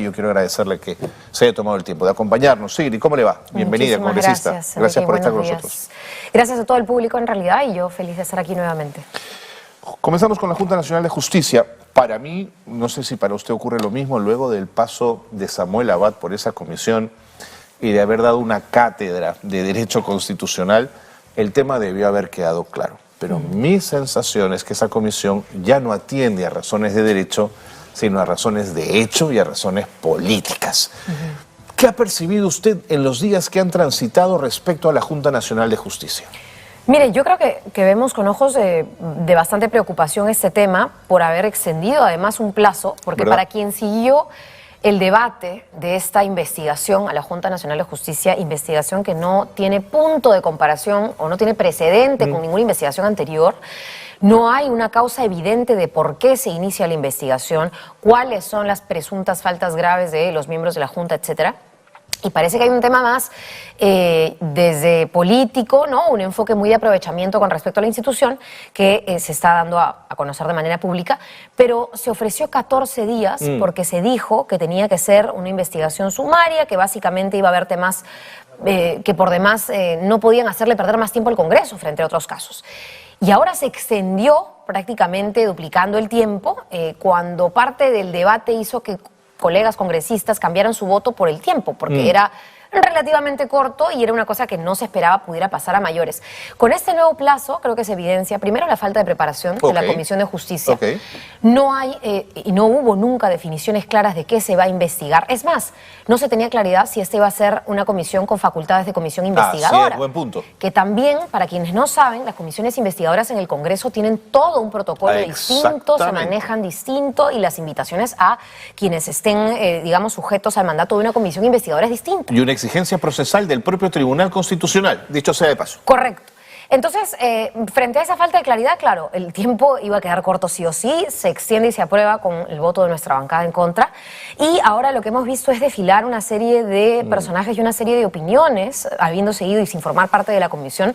yo quiero agradecerle que se haya tomado el tiempo de acompañarnos. Sigrid, ¿cómo le va? Bienvenida, congresista. Gracias por estar con nosotros. Gracias a todo el público en realidad y yo feliz de estar aquí nuevamente. Comenzamos con la Junta Nacional de Justicia. Para mí, no sé si para usted ocurre lo mismo, luego del paso de Samuel Abad por esa comisión y de haber dado una cátedra de Derecho Constitucional, el tema debió haber quedado claro. Pero mi sensación es que esa comisión ya no atiende a razones de derecho, sino a razones de hecho y a razones políticas. ¿Qué ha percibido usted en los días que han transitado respecto a la Junta Nacional de Justicia? Mire, yo creo que vemos con ojos de bastante preocupación este tema por haber extendido además un plazo, porque ¿verdad? Para quien siguió el debate de esta investigación a la Junta Nacional de Justicia, investigación que no tiene punto de comparación o no tiene precedente con ninguna investigación anterior, no hay una causa evidente de por qué se inicia la investigación, cuáles son las presuntas faltas graves de los miembros de la Junta, etcétera. Y parece que hay un tema más desde político, ¿no? Un enfoque muy de aprovechamiento con respecto a la institución que se está dando a conocer de manera pública, pero se ofreció 14 días porque se dijo que tenía que ser una investigación sumaria, que básicamente iba a haber temas que por demás no podían hacerle perder más tiempo al Congreso frente a otros casos. Y ahora se extendió prácticamente duplicando el tiempo cuando parte del debate hizo que colegas congresistas cambiaron su voto por el tiempo, porque era relativamente corto y era una cosa que no se esperaba pudiera pasar a mayores. Con este nuevo plazo creo que se evidencia primero la falta de preparación de la Comisión de Justicia. No hay y no hubo nunca definiciones claras de qué se va a investigar. Es más, no se tenía claridad si esta iba a ser una comisión con facultades de comisión investigadora. Sí, buen punto. Que también, para quienes no saben, las comisiones investigadoras en el Congreso tienen todo un protocolo distinto, se manejan distinto y las invitaciones a quienes estén, digamos, sujetos al mandato de una comisión investigadora es distinta. Y una exigencia procesal del propio Tribunal Constitucional, dicho sea de paso. Correcto. Entonces, frente a esa falta de claridad, claro, el tiempo iba a quedar corto sí o sí, se extiende y se aprueba con el voto de nuestra bancada en contra. Y ahora lo que hemos visto es desfilar una serie de personajes y una serie de opiniones, habiendo seguido y sin formar parte de la comisión,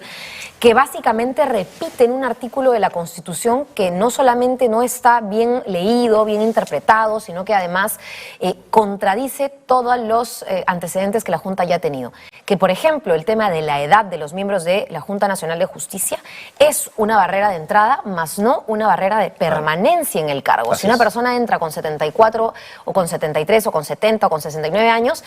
que básicamente repiten un artículo de la Constitución que no solamente no está bien leído, bien interpretado, sino que además contradice todos los antecedentes que la Junta ya ha tenido. Que, por ejemplo, el tema de la edad de los miembros de la Junta Nacional de Justicia es una barrera de entrada, más no una barrera de permanencia en el cargo. Si una persona entra con 74 o con 73 o con 70 o con 69 años,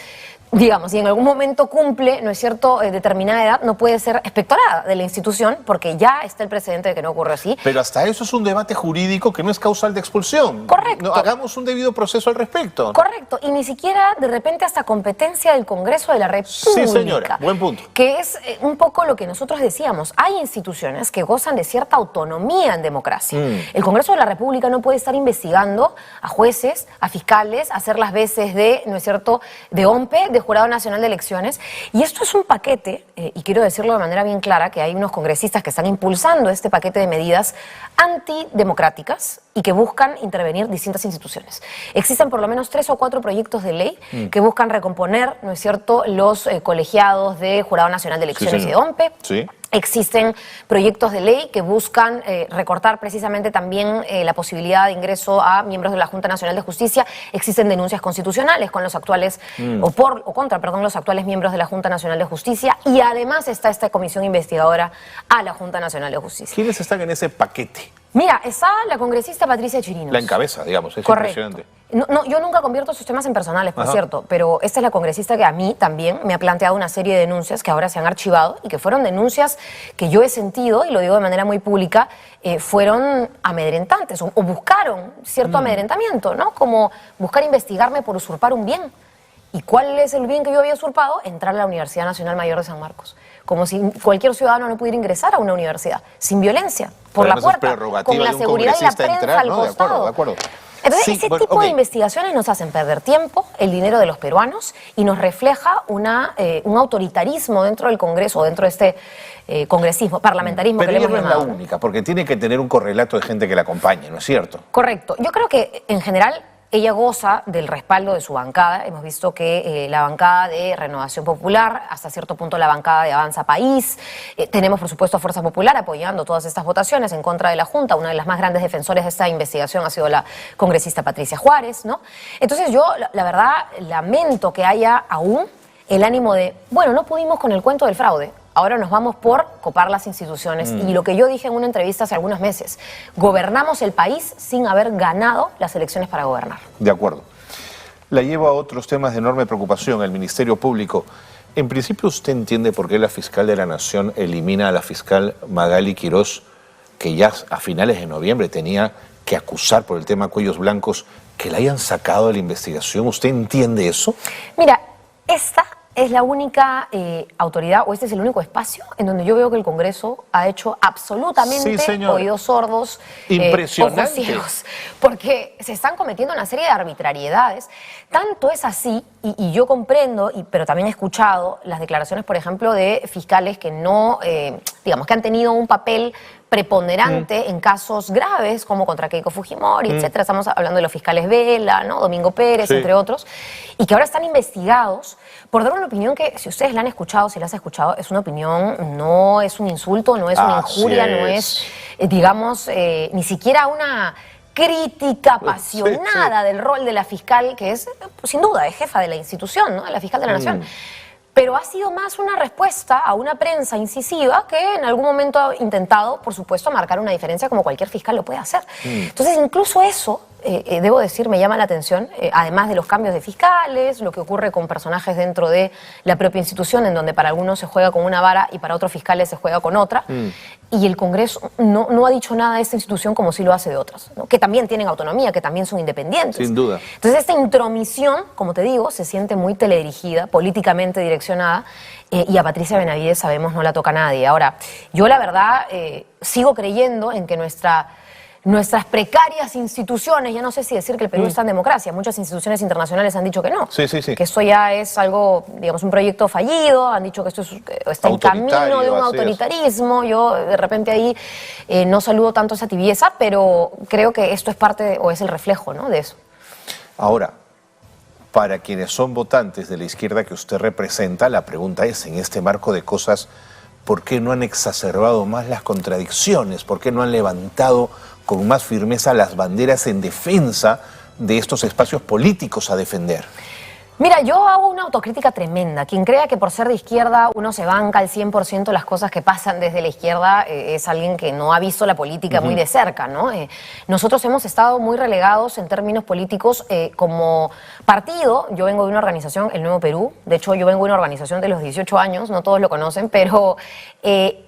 digamos, y en algún momento cumple, ¿no es cierto?, determinada edad, no puede ser expectorada de la institución porque ya está el precedente de que no ocurre así. Pero hasta eso es un debate jurídico que no es causal de expulsión. Correcto. No, hagamos un debido proceso al respecto. Correcto, y ni siquiera de repente hasta competencia del Congreso de la República. Sí, señora, buen punto. Que es un poco lo que nosotros decíamos. Hay instituciones que gozan de cierta autonomía en democracia. El Congreso de la República no puede estar investigando a jueces, a fiscales, hacer las veces de, ¿no es cierto?, de OMPE, de Jurado Nacional de Elecciones. Y esto es un paquete, y quiero decirlo de manera bien clara, que hay unos congresistas que están impulsando este paquete de medidas antidemocráticas y que buscan intervenir distintas instituciones. Existen por lo menos 3 o 4 proyectos de ley que buscan recomponer, ¿no es cierto?, los colegiados de Jurado Nacional de Elecciones y de OMPE. Sí. Existen proyectos de ley que buscan recortar precisamente también la posibilidad de ingreso a miembros de la Junta Nacional de Justicia. Existen denuncias constitucionales con los actuales, o contra los actuales miembros de la Junta Nacional de Justicia. Y además está esta comisión investigadora a la Junta Nacional de Justicia. ¿Quiénes están en ese paquete? Mira, está la congresista Patricia Chirinos. La encabeza, digamos, es correcto. Impresionante. No, yo nunca convierto esos temas en personales, por cierto, pero esta es la congresista que a mí también me ha planteado una serie de denuncias que ahora se han archivado y que fueron denuncias que yo he sentido, y lo digo de manera muy pública, fueron amedrentantes o buscaron cierto amedrentamiento, ¿no? Como buscar investigarme por usurpar un bien. ¿Y cuál es el bien que yo había usurpado? Entrar a la Universidad Nacional Mayor de San Marcos. Como si cualquier ciudadano no pudiera ingresar a una universidad sin violencia, por la puerta, con la seguridad y la prensa al costado. De acuerdo. Entonces, ese tipo de investigaciones nos hacen perder tiempo, el dinero de los peruanos, y nos refleja un autoritarismo dentro del Congreso, dentro de este congresismo, parlamentarismo Pero que le ella hemos no es la llamado. única, porque tiene que tener un correlato de gente que la acompañe, ¿no es cierto? Correcto. Yo creo que, en general, ella goza del respaldo de su bancada. Hemos visto que la bancada de Renovación Popular, hasta cierto punto la bancada de Avanza País, tenemos por supuesto a Fuerza Popular apoyando todas estas votaciones en contra de la Junta. Una de las más grandes defensores de esta investigación ha sido la congresista Patricia Juárez, ¿no? Entonces yo, la verdad, lamento que haya aún el ánimo de, bueno, no pudimos con el cuento del fraude. Ahora nos vamos por copar las instituciones. Y lo que yo dije en una entrevista hace algunos meses, gobernamos el país sin haber ganado las elecciones para gobernar. De acuerdo. La llevo a otros temas de enorme preocupación, el Ministerio Público. En principio, ¿usted entiende por qué la fiscal de la Nación elimina a la fiscal Magali Quirós, que ya a finales de noviembre tenía que acusar por el tema Cuellos Blancos, que la hayan sacado de la investigación? ¿Usted entiende eso? Mira, esta es la única autoridad, o este es el único espacio en donde yo veo que el Congreso ha hecho absolutamente oídos sordos, ojos ciegos, porque se están cometiendo una serie de arbitrariedades. Tanto es así, y yo comprendo, pero también he escuchado las declaraciones, por ejemplo, de fiscales que no, digamos, que han tenido un papel preponderante en casos graves como contra Keiko Fujimori, etcétera. Estamos hablando de los fiscales Vela, ¿no? Domingo Pérez, entre otros, y que ahora están investigados por dar una opinión que, si ustedes la han escuchado, si la has escuchado, es una opinión, no es un insulto, no es una injuria, no es, digamos, ni siquiera una crítica apasionada del rol de la fiscal, que es, sin duda, es jefa de la institución, ¿no? De la fiscal de la Nación. Pero ha sido más una respuesta a una prensa incisiva que en algún momento ha intentado, por supuesto, marcar una diferencia como cualquier fiscal lo puede hacer. Entonces, incluso eso, debo decir, me llama la atención, además de los cambios de fiscales, lo que ocurre con personajes dentro de la propia institución, en donde para algunos se juega con una vara y para otros fiscales se juega con otra. Y el Congreso no ha dicho nada de esta institución como sí lo hace de otras, ¿no? Que también tienen autonomía, que también son independientes. Sin duda. Entonces, esta intromisión, como te digo, se siente muy teledirigida, políticamente direccionada, y a Patricia Benavides, sabemos, no la toca nadie. Ahora, yo la verdad sigo creyendo en que nuestras precarias instituciones, ya no sé si decir que el Perú está en democracia, muchas instituciones internacionales han dicho que no, que esto ya es algo, digamos, un proyecto fallido, han dicho que esto está en camino de un autoritarismo. Yo de repente ahí no saludo tanto esa tibieza, pero creo que esto es parte o es el reflejo, ¿no?, de eso. Ahora, para quienes son votantes de la izquierda que usted representa, la pregunta es, en este marco de cosas, ¿por qué no han exacerbado más las contradicciones? ¿Por qué no han levantado con más firmeza las banderas en defensa de estos espacios políticos a defender? Mira, yo hago una autocrítica tremenda. Quien crea que por ser de izquierda uno se banca al 100% las cosas que pasan desde la izquierda es alguien que no ha visto la política muy de cerca, ¿no? Nosotros hemos estado muy relegados en términos políticos como partido. Yo vengo de una organización, El Nuevo Perú. De hecho, yo vengo de una organización de los 18 años, no todos lo conocen, pero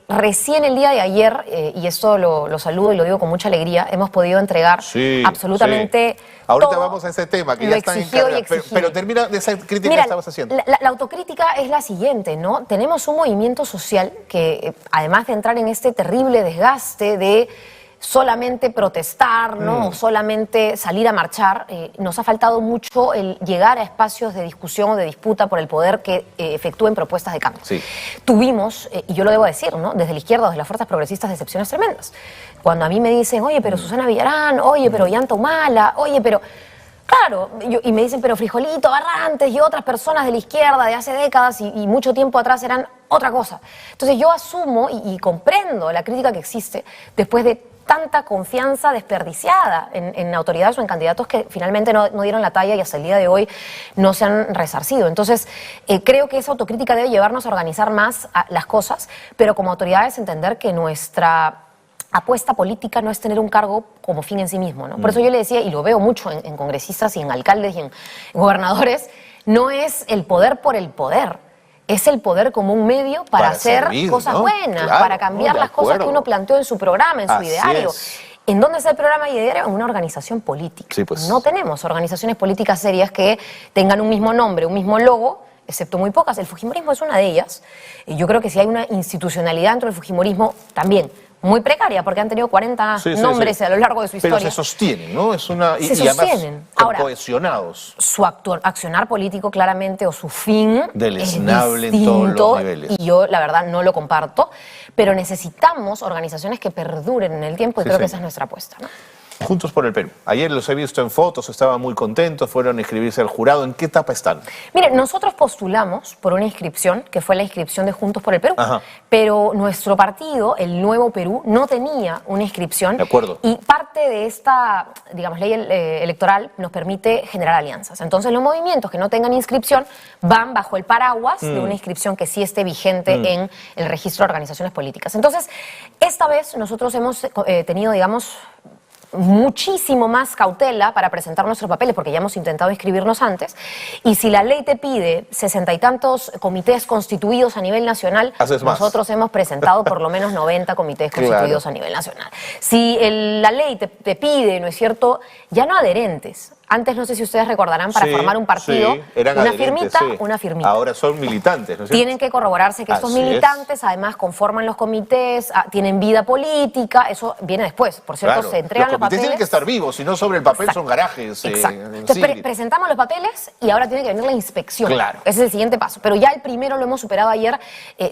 recién el día de ayer, y esto lo saludo y lo digo con mucha alegría, hemos podido entregar absolutamente Ahorita todo. Vamos a ese tema, que ya están en carrera. Pero termina de esa crítica que estabas haciendo. La autocrítica es la siguiente, ¿no? Tenemos un movimiento social que, además de entrar en este terrible desgaste de solamente protestar, ¿no? O solamente salir a marchar, nos ha faltado mucho el llegar a espacios de discusión o de disputa por el poder que efectúen propuestas de cambio. Tuvimos, y yo lo debo decir, ¿no?, desde la izquierda o desde las fuerzas progresistas, decepciones tremendas. Cuando a mí me dicen, oye, pero Susana Villarán, oye, pero Ollanta Humala, oye, pero... Claro, y me dicen, pero Frijolito Barrantes y otras personas de la izquierda de hace décadas y mucho tiempo atrás eran otra cosa. Entonces yo asumo y comprendo la crítica que existe después de tanta confianza desperdiciada en autoridades o en candidatos que finalmente no dieron la talla y hasta el día de hoy no se han resarcido. Entonces, creo que esa autocrítica debe llevarnos a organizar más las cosas, pero como autoridades entender que nuestra apuesta política no es tener un cargo como fin en sí mismo, ¿no? Por eso yo le decía, y lo veo mucho en congresistas y en alcaldes y en gobernadores, no es el poder por el poder. Es el poder como un medio para hacer servir, cosas buenas, claro, para cambiar las cosas que uno planteó en su programa, en su ideario. ¿En dónde está el programa y ideario? En una organización política. No tenemos organizaciones políticas serias que tengan un mismo nombre, un mismo logo, excepto muy pocas. El fujimorismo es una de ellas. Y yo creo que si hay una institucionalidad dentro del fujimorismo, también muy precaria, porque han tenido 40 nombres a lo largo de su historia. Pero se sostienen, ¿no? Es una, se sostienen. Ahora, cohesionados. Su accionar político claramente, o su fin, deleznable en todos los niveles. Y yo, la verdad, no lo comparto, pero necesitamos organizaciones que perduren en el tiempo y creo que esa es nuestra apuesta, ¿no? Juntos por el Perú. Ayer los he visto en fotos, estaban muy contentos, fueron a inscribirse al jurado. ¿En qué etapa están? Mire, nosotros postulamos por una inscripción, que fue la inscripción de Juntos por el Perú, Ajá. pero nuestro partido, el Nuevo Perú, no tenía una inscripción. De acuerdo. Y parte de esta, digamos, ley electoral nos permite generar alianzas. Entonces, los movimientos que no tengan inscripción van bajo el paraguas de una inscripción que sí esté vigente en el registro de organizaciones políticas. Entonces, esta vez nosotros hemos tenido, digamos, muchísimo más cautela para presentar nuestros papeles, porque ya hemos intentado inscribirnos antes, y si la ley te pide 60 y tantos comités constituidos a nivel nacional, haces más. nosotros hemos presentado por lo menos 90 comités constituidos a nivel nacional. Si la ley te pide, ¿no es cierto?, ya no adherentes. Antes, no sé si ustedes recordarán, para formar un partido, eran una adherentes, firmita, una firmita. Ahora son militantes, ¿no es cierto? Tienen que corroborarse que estos Así militantes además conforman los comités, tienen vida política, eso viene después. Por cierto, Claro, se entregan los los comités papeles. tienen que estar vivos, si no sobre el papel Exacto. son garajes. Exacto. Entonces presentamos los papeles y ahora tiene que venir la inspección. Claro. Ese es el siguiente paso. Pero ya el primero lo hemos superado ayer,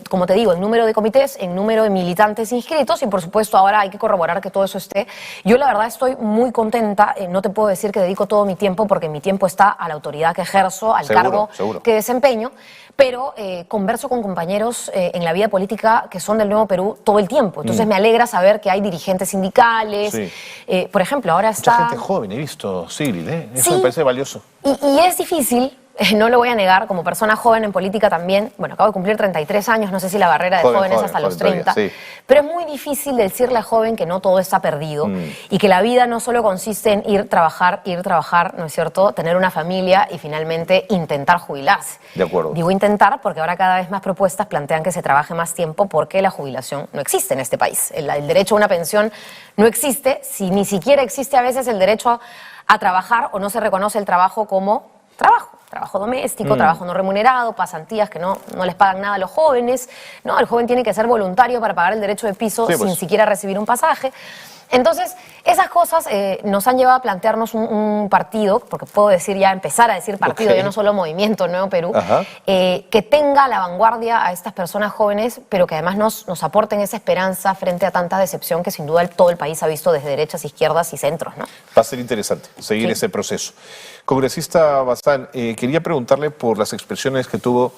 como te digo, en número de comités, en número de militantes inscritos, y por supuesto ahora hay que corroborar que todo eso esté. Yo la verdad estoy muy contenta, no te puedo decir que dedico todo mi tiempo, porque mi tiempo está a la autoridad que ejerzo, al cargo que desempeño, pero converso con compañeros en la vida política que son del Nuevo Perú todo el tiempo. Entonces me alegra saber que hay dirigentes sindicales. Sí. Por ejemplo, ahora está... Mucha gente joven, he visto, Sigrid, eso Sí. me parece valioso. Y es difícil, no lo voy a negar, como persona joven en política también. Bueno, acabo de cumplir 33 años, no sé si la barrera de jóvenes hasta los 30. Todavía, sí. Pero es muy difícil decirle a joven que no todo está perdido y que la vida no solo consiste en ir trabajar, ¿no es cierto?, tener una familia y finalmente intentar jubilarse. De acuerdo. Digo intentar porque ahora cada vez más propuestas plantean que se trabaje más tiempo, porque la jubilación no existe en este país. El derecho a una pensión no existe, si ni siquiera existe a veces el derecho a trabajar, o no se reconoce el trabajo como trabajo doméstico, trabajo no remunerado, pasantías que no les pagan nada a los jóvenes. No, el joven tiene que ser voluntario para pagar el derecho de piso sin siquiera recibir un pasaje. Entonces, esas cosas nos han llevado a plantearnos un partido, porque puedo decir ya, empezar a decir partido, ya no solo movimiento Nuevo Perú, que tenga a la vanguardia a estas personas jóvenes, pero que además nos aporten esa esperanza frente a tanta decepción que sin duda todo el país ha visto desde derechas, izquierdas y centros, ¿no? Va a ser interesante seguir ese proceso. Congresista Bazán, quería preguntarle por las expresiones que tuvo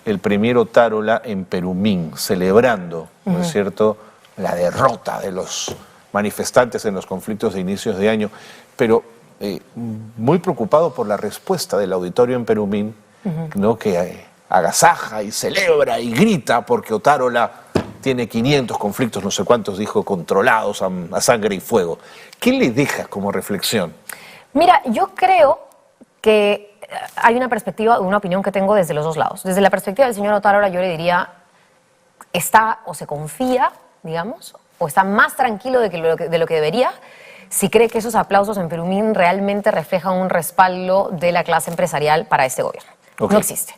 el premier Otárola en Perumín, celebrando, ¿no es cierto?, la derrota de los manifestantes en los conflictos de inicios de año, pero muy preocupado por la respuesta del auditorio en Perumín, ¿no?, que agasaja y celebra y grita porque Otárola tiene 500 conflictos, no sé cuántos dijo, controlados a sangre y fuego. ¿Qué le deja como reflexión? Mira, yo creo que hay una perspectiva, una opinión que tengo desde los dos lados. Desde la perspectiva del señor Otárola, yo le diría, está o se confía, digamos, o está más tranquilo de lo que debería, si cree que esos aplausos en Perumín realmente reflejan un respaldo de la clase empresarial para este gobierno. No existe.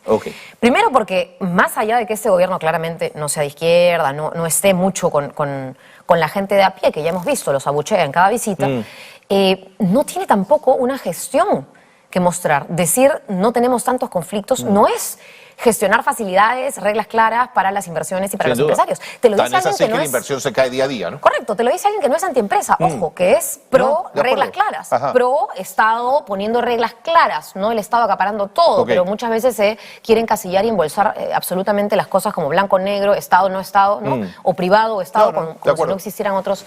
Primero porque, más allá de que este gobierno claramente no sea de izquierda, no esté mucho con la gente de a pie, que ya hemos visto, los abuchea en cada visita, no tiene tampoco una gestión que mostrar. Decir no tenemos tantos conflictos no es gestionar facilidades, reglas claras para las inversiones y para los empresarios. Te lo dice alguien que la inversión se cae día a día, ¿no? Correcto, te lo dice alguien que no es antiempresa, ojo, que es pro reglas claras, pro Estado poniendo reglas claras, no el Estado acaparando todo, pero muchas veces se quieren encasillar y embolsar absolutamente las cosas como blanco-negro, Estado, ¿no? O privado o Estado, como si no existieran otros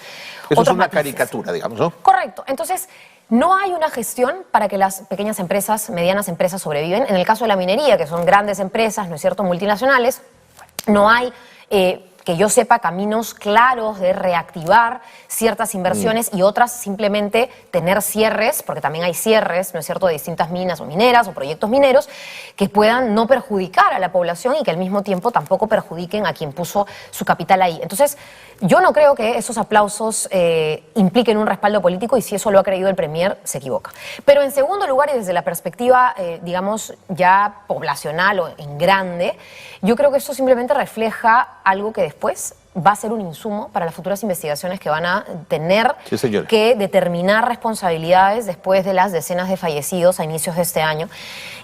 Eso es una matices. caricatura, digamos, ¿no? Correcto, entonces no hay una gestión para que las pequeñas empresas, medianas empresas sobreviven. En el caso de la minería, que son grandes empresas, ¿no es cierto?, multinacionales, no hay, que yo sepa, caminos claros de reactivar ciertas inversiones y otras simplemente tener cierres, porque también hay cierres, ¿no es cierto?, de distintas minas o mineras o proyectos mineros que puedan no perjudicar a la población y que al mismo tiempo tampoco perjudiquen a quien puso su capital ahí. Entonces, yo no creo que esos aplausos impliquen un respaldo político, y si eso lo ha creído el premier, se equivoca. Pero en segundo lugar, y desde la perspectiva, digamos, ya poblacional o en grande, yo creo que esto simplemente refleja algo que después va a ser un insumo para las futuras investigaciones que van a tener que determinar responsabilidades después de las decenas de fallecidos a inicios de este año.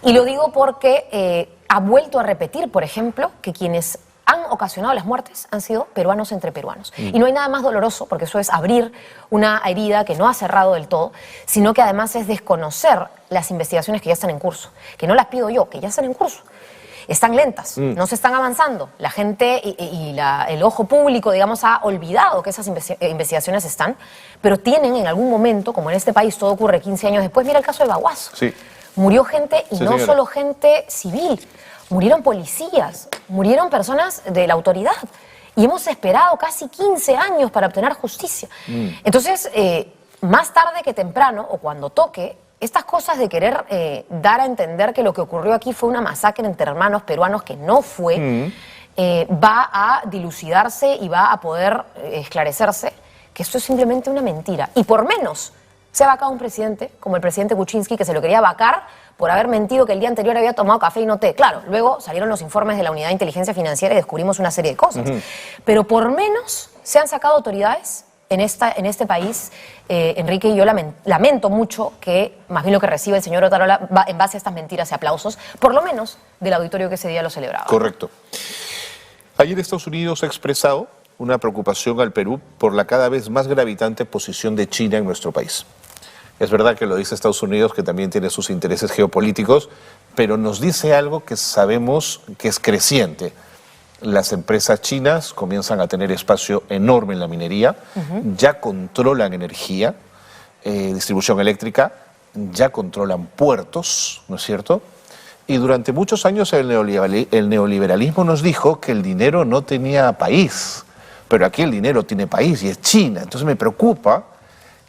Y lo digo porque ha vuelto a repetir, por ejemplo, que quienes han ocasionado las muertes han sido peruanos entre peruanos. Y no hay nada más doloroso, porque eso es abrir una herida que no ha cerrado del todo, sino que además es desconocer las investigaciones que ya están en curso, que no las pido yo, que ya están en curso. Están lentas, no se están avanzando. La gente el ojo público, digamos, ha olvidado que esas investigaciones están, pero tienen en algún momento, como en este país todo ocurre 15 años después, mira el caso de Baguazo. Sí. Murió gente, y Sí, no señora. solo gente civil, murieron policías, murieron personas de la autoridad. Y hemos esperado casi 15 años para obtener justicia. Entonces, más tarde que temprano, o cuando toque, estas cosas de querer dar a entender que lo que ocurrió aquí fue una masacre entre hermanos peruanos, que no fue, va a dilucidarse y va a poder esclarecerse que esto es simplemente una mentira. Y por menos se ha vacado un presidente, como el presidente Kuczynski, que se lo quería vacar por haber mentido que el día anterior había tomado café y no té. Claro, luego salieron los informes de la Unidad de Inteligencia Financiera y descubrimos una serie de cosas. Pero por menos se han sacado autoridades en este país, Enrique, y yo lamento mucho que más bien lo que recibe el señor Otarola va en base a estas mentiras y aplausos, por lo menos del auditorio que ese día lo celebraba. Correcto. Ayer Estados Unidos ha expresado una preocupación al Perú por la cada vez más gravitante posición de China en nuestro país. Es verdad que lo dice Estados Unidos, que también tiene sus intereses geopolíticos, pero nos dice algo que sabemos que es creciente. Las empresas chinas comienzan a tener espacio enorme en la minería, ya controlan energía, distribución eléctrica, ya controlan puertos, ¿no es cierto? Y durante muchos años el neoliberalismo nos dijo que el dinero no tenía país, pero aquí el dinero tiene país y es China. Entonces me preocupa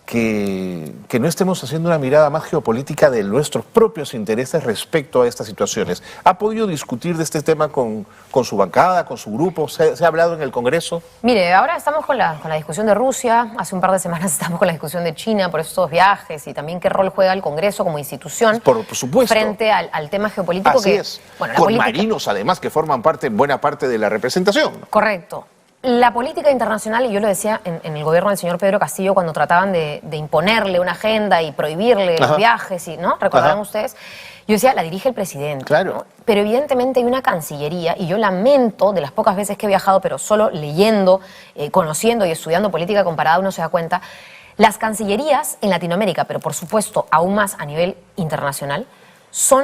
que no estemos haciendo una mirada más geopolítica de nuestros propios intereses respecto a estas situaciones. ¿Ha podido discutir de este tema con su bancada, con su grupo? ¿Se ha hablado en el Congreso? Mire, ahora estamos con la discusión de Rusia, hace un par de semanas estamos con la discusión de China por estos viajes y también qué rol juega el Congreso como institución Por supuesto. frente al tema geopolítico. Así es. Bueno, con marinos, además, que forman buena parte de la representación. Correcto. La política internacional, y yo lo decía en el gobierno del señor Pedro Castillo cuando trataban de imponerle una agenda y prohibirle los viajes, ¿no? ¿Recordarán ustedes? Yo decía, la dirige el presidente. Claro. ¿no? Pero evidentemente hay una cancillería, y yo lamento, de las pocas veces que he viajado, pero solo leyendo, conociendo y estudiando política comparada uno se da cuenta, las cancillerías en Latinoamérica, pero por supuesto aún más a nivel internacional, son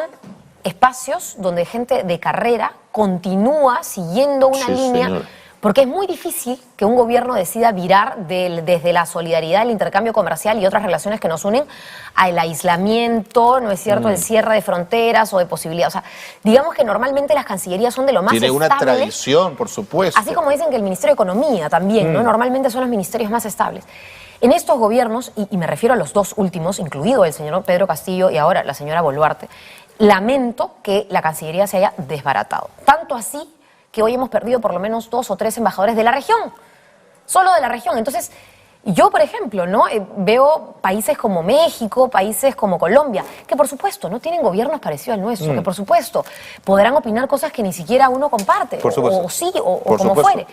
espacios donde gente de carrera continúa siguiendo una línea. Señor. Porque es muy difícil que un gobierno decida virar desde la solidaridad, el intercambio comercial y otras relaciones que nos unen al aislamiento, ¿no es cierto?, el cierre de fronteras o de posibilidades. O sea, digamos que normalmente las cancillerías son de lo más Tiene una estable, tradición, por supuesto. así como dicen que el Ministerio de Economía también, ¿no? Normalmente son los ministerios más estables. En estos gobiernos, y me refiero a los dos últimos, incluido el señor Pedro Castillo y ahora la señora Boluarte, lamento que la Cancillería se haya desbaratado. Tanto así que hoy hemos perdido por lo menos 2 o 3 embajadores de la región, solo de la región. Entonces, yo, por ejemplo, ¿no? Veo países como México, países como Colombia, que por supuesto no tienen gobiernos parecidos al nuestro, que por supuesto podrán opinar cosas que ni siquiera uno comparte, Por supuesto. o sí, o Por como supuesto. fuere.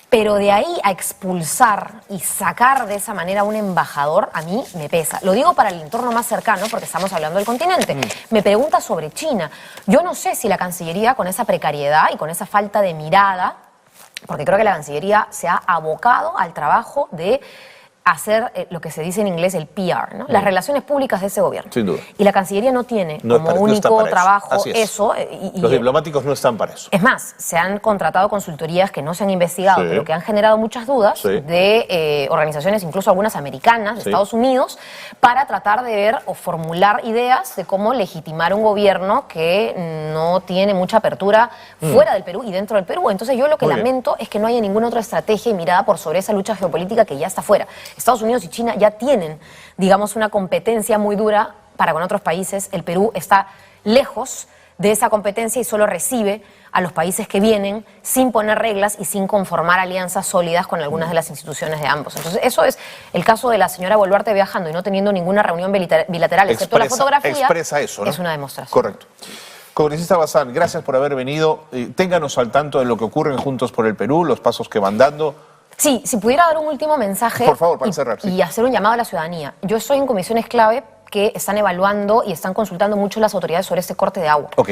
Pero de ahí a expulsar y sacar de esa manera a un embajador, a mí me pesa. Lo digo para el entorno más cercano, porque estamos hablando del continente. Me pregunta sobre China. Yo no sé si la Cancillería, con esa precariedad y con esa falta de mirada, porque creo que la Cancillería se ha abocado al trabajo de hacer lo que se dice en inglés el PR, ¿no? Las relaciones públicas de ese gobierno. Sin duda. Y la Cancillería no tiene No como está único para eso. trabajo Así es. eso. Los diplomáticos no están para eso. Es más, se han contratado consultorías que no se han investigado, Sí. pero que han generado muchas dudas Sí. de organizaciones, incluso algunas americanas, de Sí. Estados Unidos, para tratar de ver o formular ideas de cómo legitimar un gobierno que no tiene mucha apertura fuera del Perú y dentro del Perú. Entonces yo lo que Muy bien. lamento es que no haya ninguna otra estrategia y mirada por sobre esa lucha geopolítica que ya está fuera. Estados Unidos y China ya tienen, digamos, una competencia muy dura para con otros países. El Perú está lejos de esa competencia y solo recibe a los países que vienen sin poner reglas y sin conformar alianzas sólidas con algunas de las instituciones de ambos. Entonces, eso es el caso de la señora Boluarte viajando y no teniendo ninguna reunión bilateral, excepto la fotografía. Expresa eso, ¿no? Es una demostración. Correcto. Congresista Bazán, gracias por haber venido. Ténganos al tanto de lo que ocurre en Juntos por el Perú, los pasos que van dando. Sí, si pudiera dar un último mensaje Por favor, para cerrar, sí. y hacer un llamado a la ciudadanía. Yo estoy en comisiones clave que están evaluando y están consultando mucho las autoridades sobre este corte de agua. Ok.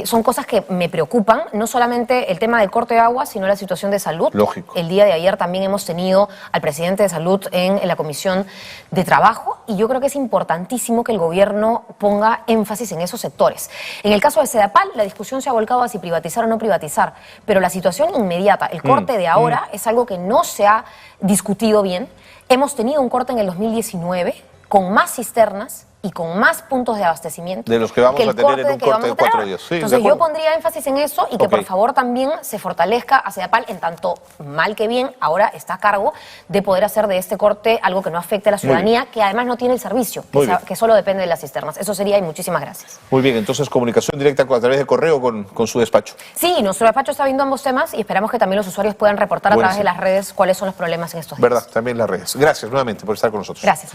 Son cosas que me preocupan, no solamente el tema del corte de agua, sino la situación de salud. Lógico. El día de ayer también hemos tenido al presidente de salud en la Comisión de Trabajo y yo creo que es importantísimo que el gobierno ponga énfasis en esos sectores. En el caso de Sedapal, la discusión se ha volcado a si privatizar o no privatizar, pero la situación inmediata, el corte de ahora, es algo que no se ha discutido bien. Hemos tenido un corte en el 2019 con más cisternas y con más puntos de abastecimiento. De los que vamos a tener en un corte de 4 días. Sí, entonces yo pondría énfasis en eso y que Ok. por favor también se fortalezca a Sedapal en tanto mal que bien, ahora está a cargo de poder hacer de este corte algo que no afecte a la ciudadanía, que además no tiene el servicio, Muy bien. que solo depende de las cisternas. Eso sería y muchísimas gracias. Muy bien, entonces comunicación directa a través de correo con su despacho. Sí, nuestro despacho está viendo ambos temas y esperamos que también los usuarios puedan reportar a través de Buenísimo. las redes cuáles son los problemas en estos días. ¿Verdad? También las redes. Gracias nuevamente por estar con nosotros. Gracias.